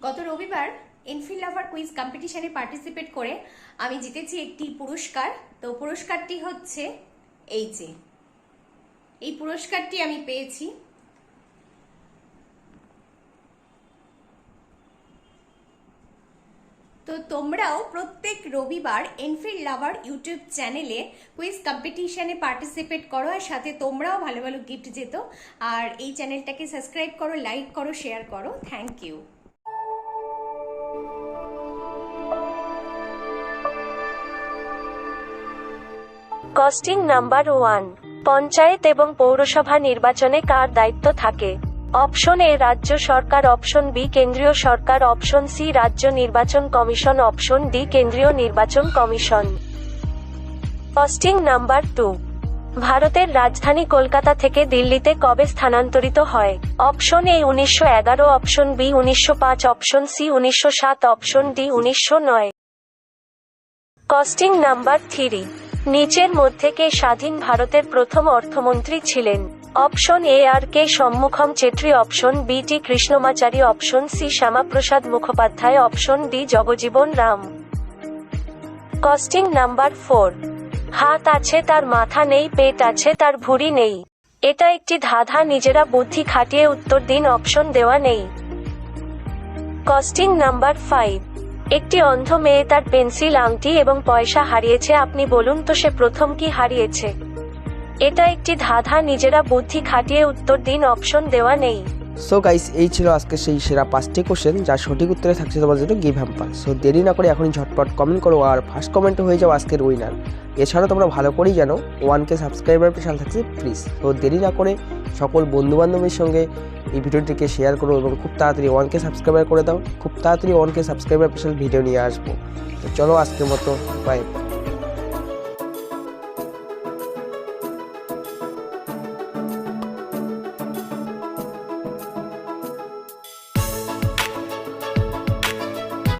গত রবিবার এনফিল্ড লাভার কুইজ কম্পিটিশনে পার্টিসিপেট করে আমি জিতেছি একটি পুরস্কার। তো পুরস্কারটি হচ্ছে এই পুরস্কারটি আমি পেয়েছি। তো তোমরাও প্রত্যেক রবিবার এনফিল্ড লাভার ইউটিউব চ্যানেলে কুইজ কম্পিটিশনে পার্টিসিপেট করো, আর সাথে তোমরাও ভালো ভালো গিফট যেত। আর এই চ্যানেলটাকে সাবস্ক্রাইব করো, লাইক করো, শেয়ার করো। Thank you. Casting number 1, panchayat এবং পৌরসভা নির্বাচনে কার দায়িত্ব থাকে? অপশন এ রাজ্য সরকার, অপশন বি কেন্দ্রীয় সরকার, অপশন সি রাজ্য নির্বাচন কমিশন, অপশন ডি কেন্দ্রীয় নির্বাচন কমিশন। কস্টিং নাম্বার 2, ভারতের রাজধানী কলকাতা থেকে দিল্লিতে কবে স্থানান্তরিত হয়? Option A 1911, option B 1905, option C 1907, option D 1909। Question number 3, নিচের মধ্যে কে স্বাধীন ভারতের প্রথম অর্থমন্ত্রী ছিলেন? Option A R K Shanmukham Chetty, option B T Krishnamachari, option C Shyamaprasad Mukhopadhyay, option D Jagjivan Ram. Question number 4, হাত আছে তার মাথা নেই, পেট আছে তার ভুঁড়ি নেই। এটা একটি ধাঁধা, নিজেরা বুদ্ধি খাটিয়ে উত্তর দিন, অপশন দেওয়া নেই। কস্টিং নাম্বার 5, একটি অন্ধ মেয়ে তার পেন্সিল, আংটি এবং পয়সা হারিয়েছে, আপনি বলুন তো সে প্রথম কি হারিয়েছে? এটা একটি ধাঁধা, নিজেরা বুদ্ধি খাটিয়ে উত্তর দিন, অপশন দেওয়া নেই। সো গাইস, এই ছিল আজকে সেই সেরা 5টি কোশ্চেন, যার সঠিক উত্তরে থাকছে তোমার জন্য গিভ হ্যাম্পার। সো দেরি না করে এখনই ঝটপট কমেন্ট করো আর ফার্স্ট কমেন্টে হয়ে যাও আজকের উইনার। এছাড়াও তোমরা ভালো করেই জানো 1K সাবস্ক্রাইবার স্পেশাল থাকছে প্লিজ। তো দেরি না করে সকল বন্ধুবান্ধবের সঙ্গে এই ভিডিওটিকে শেয়ার করো এবং খুব তাড়াতাড়ি 1K সাবস্ক্রাইবার করে দাও। খুব তাড়াতাড়ি 1K সাবস্ক্রাইবার স্পেশাল ভিডিও নিয়ে আসবো। তো চলো আজকের মতো বাই।